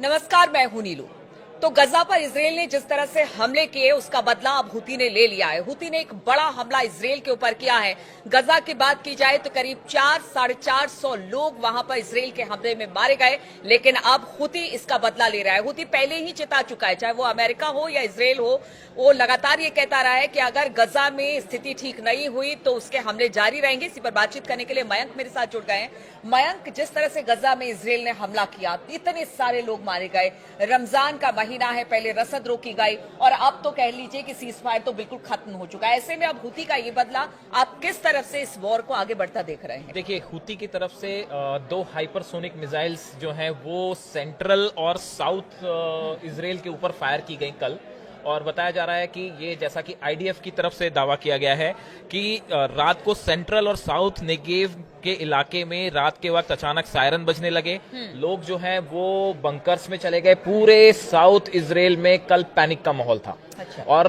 नमस्कार, मैं हूं नीलू। तो गजा पर इसराइल ने जिस तरह से हमले किए उसका बदला अब हुती ने ले लिया है। हुती ने एक बड़ा हमला इसराइल के ऊपर किया है। गजा की बात की जाए तो करीब 400-450 लोग वहां पर इसराइल के हमले में मारे गए, लेकिन अब हुती इसका बदला ले रहा है। हुती पहले ही चिता चुका है, चाहे वो अमेरिका हो या इसराइल हो, वो लगातार ये कहता रहा है कि अगर गजा में स्थिति ठीक नहीं हुई तो उसके हमले जारी रहेंगे। इसी पर बातचीत करने के लिए मयंक मेरे साथ जुड़ गए हैं। मयंक, जिस तरह से गजा में इसराइल ने हमला किया, इतने सारे लोग मारे गए, रमजान का महीना है, पहले रसद रोकी गई और अब तो कह लीजिए कि सीज फायर तो बिल्कुल खत्म हो चुका है। ऐसे में अब हुती का ये बदला, आप किस तरफ से इस वॉर को आगे बढ़ता देख रहे हैं? देखिए, हुती की तरफ से 2 हाइपरसोनिक मिसाइल्स जो हैं वो सेंट्रल और साउथ इसराइल के ऊपर फायर की गई कल, और बताया जा रहा है कि ये, जैसा कि आईडीएफ की तरफ से दावा किया गया है कि रात को सेंट्रल और साउथ नेगेव के इलाके में रात के वक्त अचानक सायरन बजने लगे। लोग जो हैं वो बंकर्स में चले गए। पूरे साउथ इसराइल में कल पैनिक का माहौल था। अच्छा। और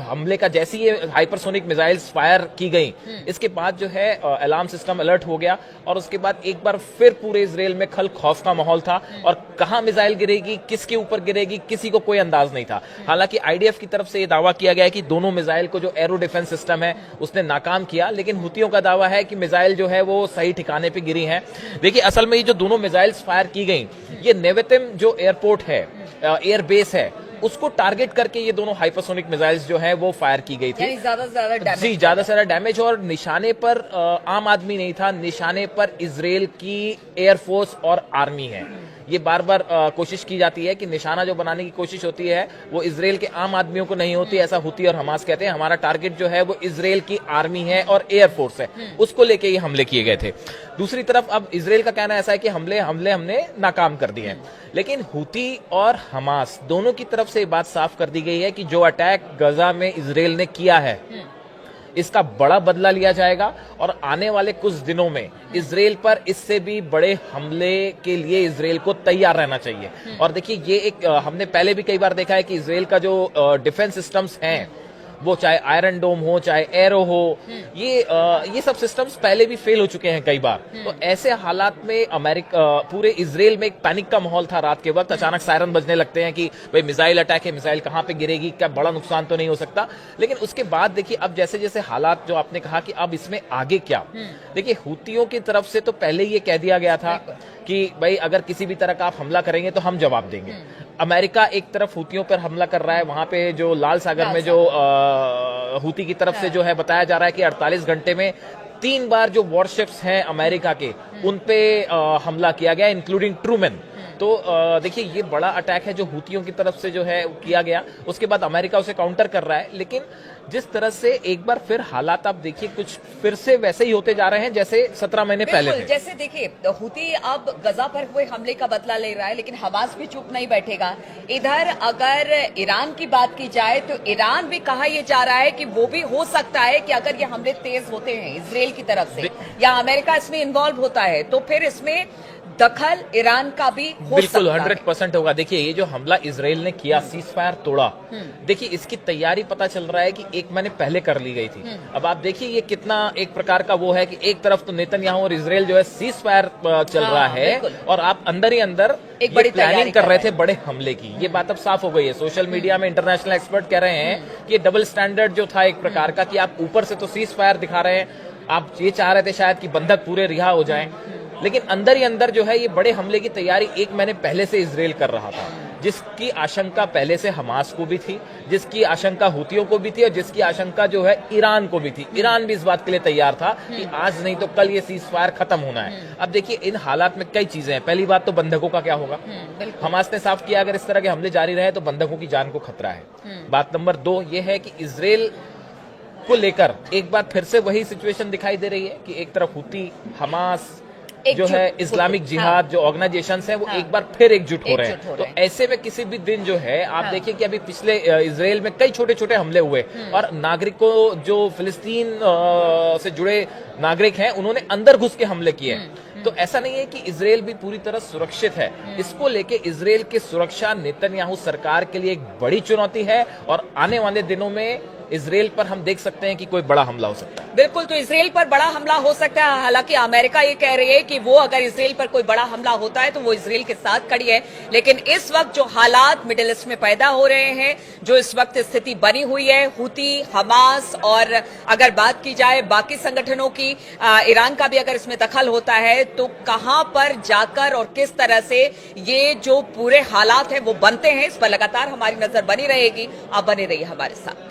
हमले का जैसे ही ये हाइपरसोनिक मिसाइल्स फायर की गई, इसके बाद जो है अलार्म सिस्टम अलर्ट हो गया और उसके बाद एक बार फिर पूरे इसराइल में खल खौफ का माहौल था। और कहां मिसाइल गिरेगी, किसके ऊपर गिरेगी, किसी को कोई अंदाज नहीं था। हालांकि आईडीएफ की तरफ से ये दावा किया गया है कि दोनों मिसाइल को जो एरो डिफेंस सिस्टम है उसने नाकाम किया, लेकिन हुतियों का दावा है कि मिसाइल जो है वो सही ठिकाने पे गिरी हैं। देखिए, असल में ये जो दोनों मिसाइल्स फायर की गई, ये नेवेतिम जो एयरपोर्ट है, एयर बेस है, उसको टारगेट करके ये दोनों हाइपरसोनिक मिसाइल्स जो है वो फायर की गई थी। ज्यादा से ज्यादा डैमेज, जी, ज्यादा से ज्यादा डैमेज। और निशाने पर आम आदमी नहीं था, निशाने पर इसराइल की एयरफोर्स और आर्मी है। ये बार बार कोशिश की जाती है कि निशाना जो बनाने की कोशिश होती है वो इसराइल के आम आदमियों को नहीं होती, ऐसा हुती और हमास कहते हैं। हमारा टारगेट जो है वो इसराइल की आर्मी है और एयरफोर्स है, उसको लेके ये हमले किए गए थे। दूसरी तरफ अब इसराइल का कहना ऐसा है कि हमले हमने नाकाम कर दिए हैं, लेकिन हुती और हमास दोनों की तरफ से ये बात साफ कर दी गई है कि जो अटैक गजा में इसराइल ने किया है इसका बड़ा बदला लिया जाएगा और आने वाले कुछ दिनों में इसराइल पर इससे भी बड़े हमले के लिए इसराइल को तैयार रहना चाहिए। और देखिए, ये एक हमने पहले भी कई बार देखा है कि इसराइल का जो डिफेंस सिस्टम्स हैं, वो चाहे आयरन डोम हो, चाहे एरो हो, ये सब सिस्टम्स पहले भी फेल हो चुके हैं कई बार। तो ऐसे हालात में पूरे इसराइल में एक पैनिक का माहौल था। रात के वक्त अचानक सायरन बजने लगते हैं कि भाई मिसाइल अटैक है, मिसाइल कहां पे गिरेगी, क्या बड़ा नुकसान तो नहीं हो सकता। लेकिन उसके बाद देखिए, अब जैसे जैसे हालात, जो आपने कहा कि अब इसमें आगे क्या, देखिए हुतियों की तरफ से तो पहले ये कह दिया गया था कि भाई अगर किसी भी तरह का आप हमला करेंगे तो हम जवाब देंगे। अमेरिका एक तरफ हुतियों पर हमला कर रहा है, वहां पे जो लाल सागर में जो हुती की तरफ से जो है बताया जा रहा है कि 48 घंटे में 3 बार जो वॉरशिप्स हैं अमेरिका के, उन पे हमला किया गया, इंक्लूडिंग ट्रूमैन। तो देखिए, ये बड़ा अटैक है जो हुतियों की तरफ से जो है किया गया। उसके बाद अमेरिका उसे काउंटर कर रहा है, लेकिन जिस तरह से एक बार फिर हालात आप देखिए कुछ फिर से वैसे ही होते जा रहे हैं जैसे 17 महीने पहले थे। जैसे देखिए, हुती अब गजा पर हुए हमले का बदला ले रहा है, लेकिन हमास भी चुप नहीं बैठेगा। इधर अगर ईरान की बात की जाए तो ईरान भी कहा यह जा रहा है कि वो भी हो सकता है कि अगर ये हमले तेज होते हैं इसराइल की तरफ से या अमेरिका इसमें इन्वॉल्व होता है तो फिर इसमें दखल ईरान का भी हो बिल्कुल सकता 100% होगा। देखिए, ये जो हमला इसराइल ने किया, सीज फायर तोड़ा, देखिए इसकी तैयारी पता चल रहा है कि 1 महीने पहले कर ली गई थी। अब आप देखिए ये कितना एक प्रकार का वो है कि एक तरफ तो नेतन्याहू और इसराइल जो है सीज फायर चल रहा है और आप अंदर ही अंदर एक बड़ी प्लानिंग कर रहे थे बड़े हमले की। ये बात अब साफ हो गई है। सोशल मीडिया में इंटरनेशनल एक्सपर्ट कह रहे हैं कि ये डबल स्टैंडर्ड जो था एक प्रकार का, कि आप ऊपर से तो सीज फायर दिखा रहे हैं, आप ये चाह रहे थे शायद कि बंधक पूरे रिहा हो जाएं, लेकिन अंदर ही अंदर जो है ये बड़े हमले की तैयारी 1 महीने पहले से इसराइल कर रहा था, जिसकी आशंका पहले से हमास को भी थी, जिसकी आशंका हुतियों को भी थी और जिसकी आशंका जो है ईरान को भी थी। ईरान भी इस बात के लिए तैयार था कि आज नहीं तो कल ये सीज फायर खत्म होना है। अब देखिए, इन हालात में कई चीजें हैं। पहली बात तो बंधकों का क्या होगा। हमास ने साफ किया अगर इस तरह के हमले जारी रहे तो बंधकों की जान को खतरा है। बात नंबर 2 ये है कि इसराइल को लेकर एक बार फिर से वही सिचुएशन दिखाई दे रही है कि एक तरफ हुती, हमास जो है इस्लामिक जिहाद जो ऑर्गेनाइजेशंस हैं वो एक बार फिर एकजुट हो रहे हैं। तो ऐसे में किसी भी दिन जो है आप देखिए कि अभी पिछले इसराइल में कई छोटे छोटे हमले हुए और नागरिकों, जो फिलिस्तीन से जुड़े नागरिक हैं, उन्होंने अंदर घुस के हमले किए। तो ऐसा नहीं है कि इसराइल भी पूरी तरह सुरक्षित है। इसको लेके इसराइल की सुरक्षा नेतन्याहू सरकार के लिए एक बड़ी चुनौती है और आने वाले दिनों में इसराइल पर हम देख सकते हैं कि कोई बड़ा हमला हो सकता है। बिल्कुल, तो इसराइल पर बड़ा हमला हो सकता है। हालांकि अमेरिका ये कह रही है कि वो अगर इसराइल पर कोई बड़ा हमला होता है तो वो इसराइल के साथ खड़ी है। लेकिन इस वक्त जो हालात मिडिल ईस्ट में पैदा हो रहे हैं, जो इस वक्त स्थिति बनी हुई है, हुती, हमास और अगर बात की जाए बाकी संगठनों की, ईरान का भी अगर इसमें दखल होता है तो कहां पर जाकर और किस तरह से ये जो पूरे हालात हैं वो बनते हैं, इस पर लगातार हमारी नजर बनी रहेगी। आप बने रहिए हमारे साथ।